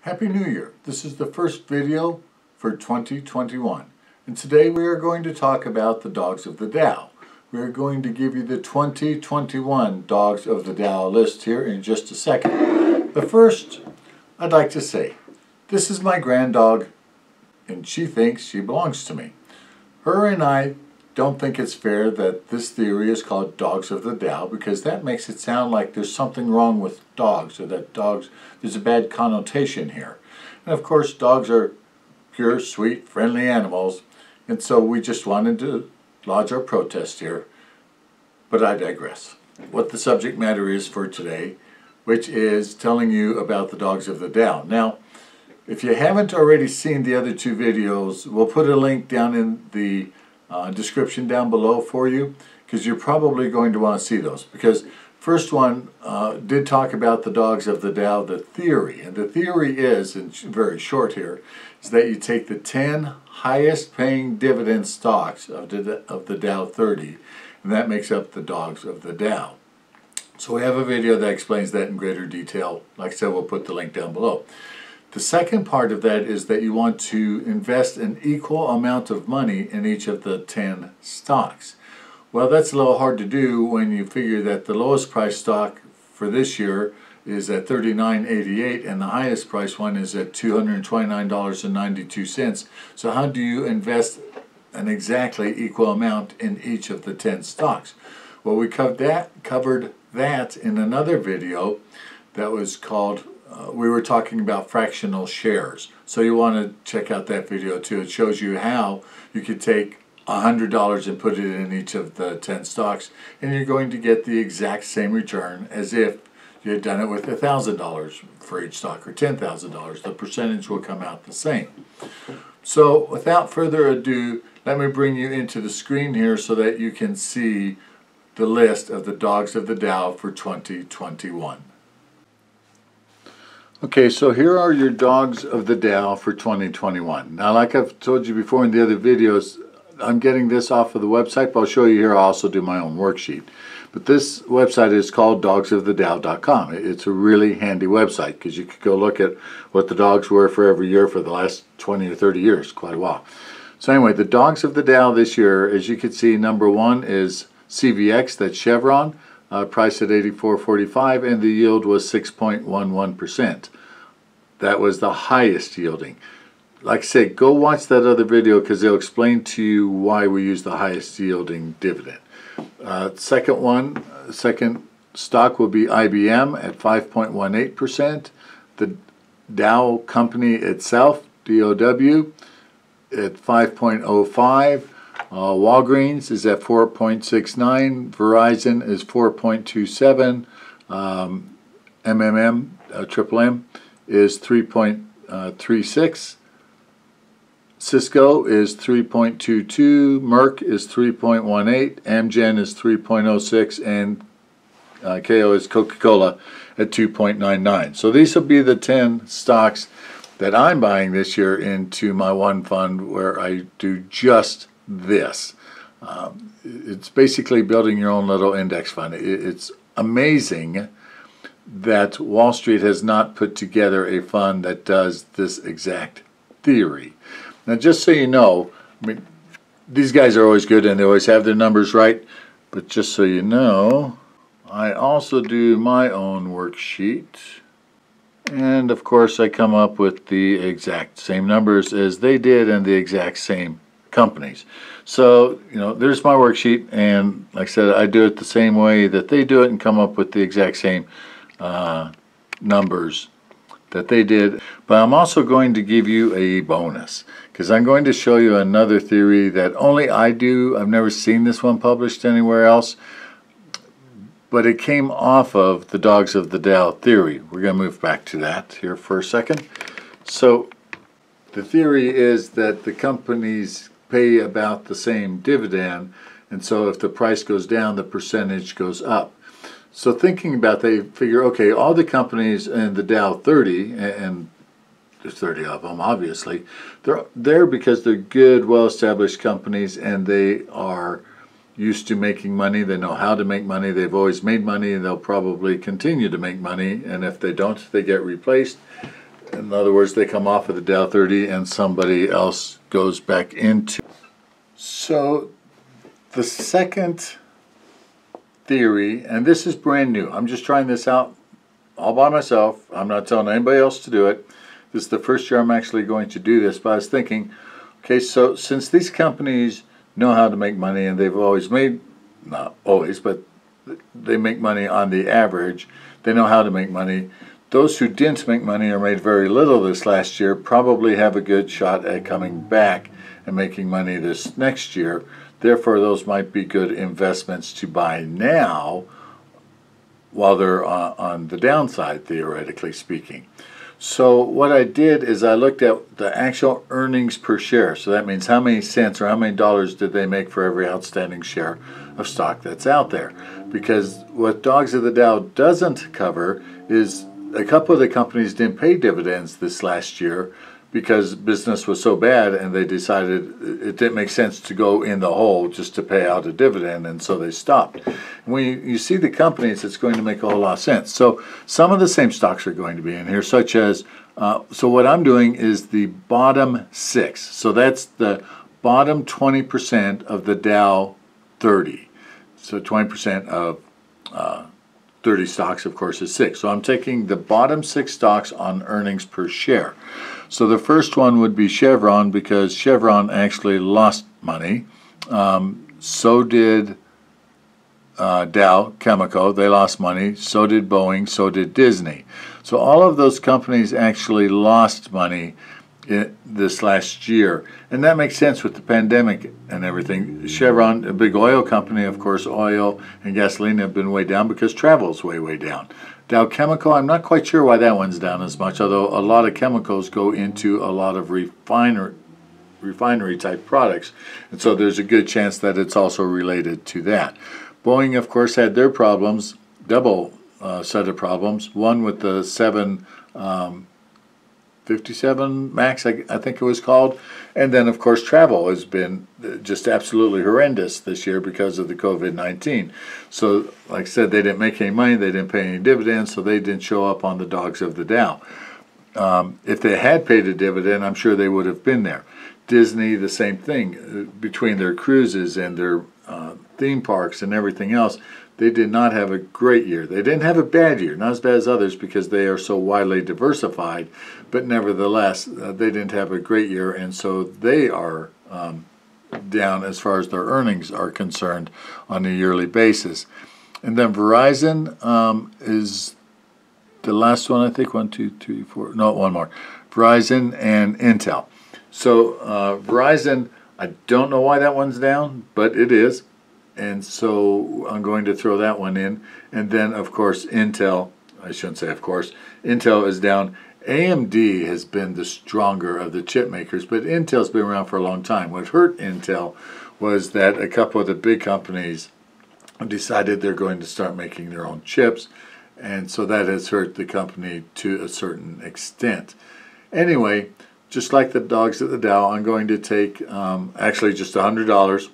Happy New Year! This is the first video for 2021, and today we are going to talk about the dogs of the Dow. We are going to give you the 2021 dogs of the Dow list here in just a second. But first, I'd like to say, this is my grand dog, and she thinks she belongs to me. Her and I don't think it's fair that this theory is called dogs of the Dow, because that makes it sound like there's something wrong with dogs, or that there's a bad connotation here. And of course, dogs are pure, sweet, friendly animals, and so we just wanted to lodge our protest here. But I digress. What the subject matter is for today, which is telling you about the dogs of the Dow. Now, if you haven't already seen the other two videos, we'll put a link down in the description down below for you, because you're probably going to want to see those. Because first one did talk about the dogs of the Dow, the theory. And the theory is, in very short here, is that you take the 10 highest paying dividend stocks of the Dow 30, and that makes up the dogs of the Dow. So we have a video that explains that in greater detail. Like I said, we'll put the link down below. The second part of that is that you want to invest an equal amount of money in each of the 10 stocks. Well, that's a little hard to do when you figure that the lowest price stock for this year is at $39.88 and the highest price one is at $229.92. So how do you invest an exactly equal amount in each of the 10 stocks? Well, we covered that in another video that was called we were talking about fractional shares. So you want to check out that video too. It shows you how you could take $100 and put it in each of the 10 stocks, and you're going to get the exact same return as if you had done it with $1,000 for each stock, or $10,000. The percentage will come out the same. So without further ado, let me bring you into the screen here so that you can see the list of the dogs of the Dow for 2021. Okay, so here are your dogs of the Dow for 2021. Now, like I've told you before in the other videos, I'm getting this off of the website, but I'll show you here. I also do my own worksheet. But this website is called dogsofthedow.com. It's a really handy website because you could go look at what the dogs were for every year for the last 20 or 30 years, quite a while. So anyway, the dogs of the Dow this year, as you can see, number one is CVX, that's Chevron. Priced at $84.45, and the yield was 6.11%. That was the highest yielding. Like I said, go watch that other video because they'll explain to you why we use the highest yielding dividend. Second stock will be IBM at 5.18%. The Dow company itself, DOW, at 5.05%. Walgreens is at 4.69, Verizon is 4.27, Triple M is 3.36, Cisco is 3.22, Merck is 3.18, Amgen is 3.06, and KO is Coca-Cola at 2.99. So these will be the 10 stocks that I'm buying this year into my one fund where I do just this. It's basically building your own little index fund. It's amazing that Wall Street has not put together a fund that does this exact theory. Now, just so you know, I mean, these guys are always good and they always have their numbers right, but just so you know, I also do my own worksheet, and of course I come up with the exact same numbers as they did and the exact same companies. So, you know, there's my worksheet, and like I said, I do it the same way that they do it and come up with the exact same numbers that they did. But I'm also going to give you a bonus because I'm going to show you another theory that only I do. I've never seen this one published anywhere else, but it came off of the dogs of the Dow theory. We're going to move back to that here for a second. So the theory is that the companies pay about the same dividend, and so if the price goes down, the percentage goes up. So thinking about that, you figure, okay, all the companies in the Dow 30, and there's 30 of them obviously, they're there because they're good, well-established companies, and they are used to making money. They know how to make money. They've always made money, and they'll probably continue to make money, and if they don't, they get replaced. In other words, they come off of the Dow 30 and somebody else goes back into. So the second theory, and this is brand new. I'm just trying this out all by myself. I'm not telling anybody else to do it. This is the first year I'm actually going to do this, but I was thinking, okay, so since these companies know how to make money, and they've always made, not always, but they make money on the average, they know how to make money. Those who didn't make money or made very little this last year probably have a good shot at coming back and making money this next year. Therefore, those might be good investments to buy now while they're on the downside, theoretically speaking. So what I did is I looked at the actual earnings per share. So that means how many cents or how many dollars did they make for every outstanding share of stock that's out there. Because what Dogs of the Dow doesn't cover is a couple of the companies didn't pay dividends this last year because business was so bad, and they decided it didn't make sense to go in the hole just to pay out a dividend, and so they stopped. When you see the companies, it's going to make a whole lot of sense. So some of the same stocks are going to be in here, such as, so what I'm doing is the bottom 6. So that's the bottom 20% of the Dow 30. So 20% of 30 stocks, of course, is 6. So I'm taking the bottom 6 stocks on earnings per share. So the first one would be Chevron, because Chevron actually lost money. So did Dow Chemical. They lost money. So did Boeing. So did Disney. So all of those companies actually lost money this last year. And that makes sense with the pandemic and everything. Chevron, a big oil company, of course, oil and gasoline have been way down because travel is way down. Dow Chemical, I'm not quite sure why that one's down as much, although a lot of chemicals go into a lot of refinery type products. And so there's a good chance that it's also related to that. Boeing, of course, had their problems, double set of problems. One with the 757 Max, I think it was called. And then, of course, travel has been just absolutely horrendous this year because of the COVID-19. So, like I said, they didn't make any money, they didn't pay any dividends, so they didn't show up on the Dogs of the Dow. If they had paid a dividend, I'm sure they would have been there. Disney, the same thing. Between their cruises and their theme parks and everything else, they did not have a great year. They didn't have a bad year, not as bad as others because they are so widely diversified, but nevertheless, they didn't have a great year, and so they are down as far as their earnings are concerned on a yearly basis. And then Verizon is the last one, I think. 1, 2, 3, 4. No, one more. Verizon and Intel. So Verizon, I don't know why that one's down, but it is. And so I'm going to throw that one in. And then, of course, Intel, I shouldn't say of course, Intel is down. AMD has been the stronger of the chip makers, but Intel's been around for a long time. What hurt Intel was that a couple of the big companies decided they're going to start making their own chips, and so that has hurt the company to a certain extent. Anyway, just like the Dogs at the Dow, I'm going to take actually just $100,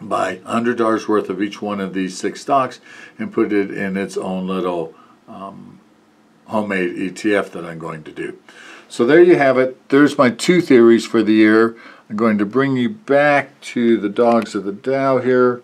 buy $100 worth of each one of these 6 stocks and put it in its own little homemade ETF that I'm going to do. So there you have it. There's my 2 theories for the year. I'm going to bring you back to the Dogs of the Dow here,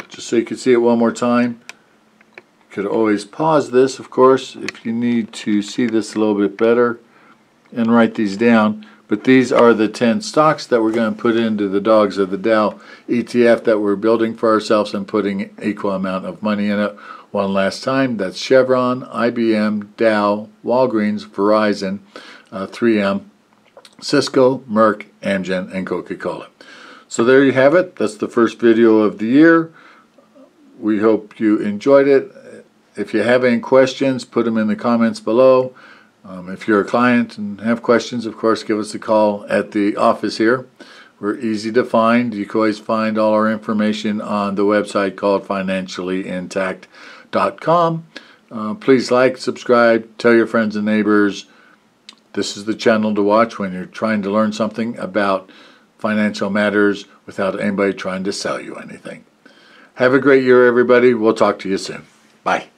just so you can see it one more time. You could always pause this, of course, if you need to see this a little bit better and write these down. But these are the 10 stocks that we're going to put into the Dogs of the Dow ETF that we're building for ourselves and putting an equal amount of money in it. One last time, that's Chevron, IBM, Dow, Walgreens, Verizon, 3M, Cisco, Merck, Amgen, and Coca-Cola. So there you have it. That's the first video of the year. We hope you enjoyed it. If you have any questions, put them in the comments below. If you're a client and have questions, of course, give us a call at the office here. We're easy to find. You can always find all our information on the website called financiallyintact.com. Please like, subscribe, tell your friends and neighbors. This is the channel to watch when you're trying to learn something about financial matters without anybody trying to sell you anything. Have a great year, everybody. We'll talk to you soon. Bye.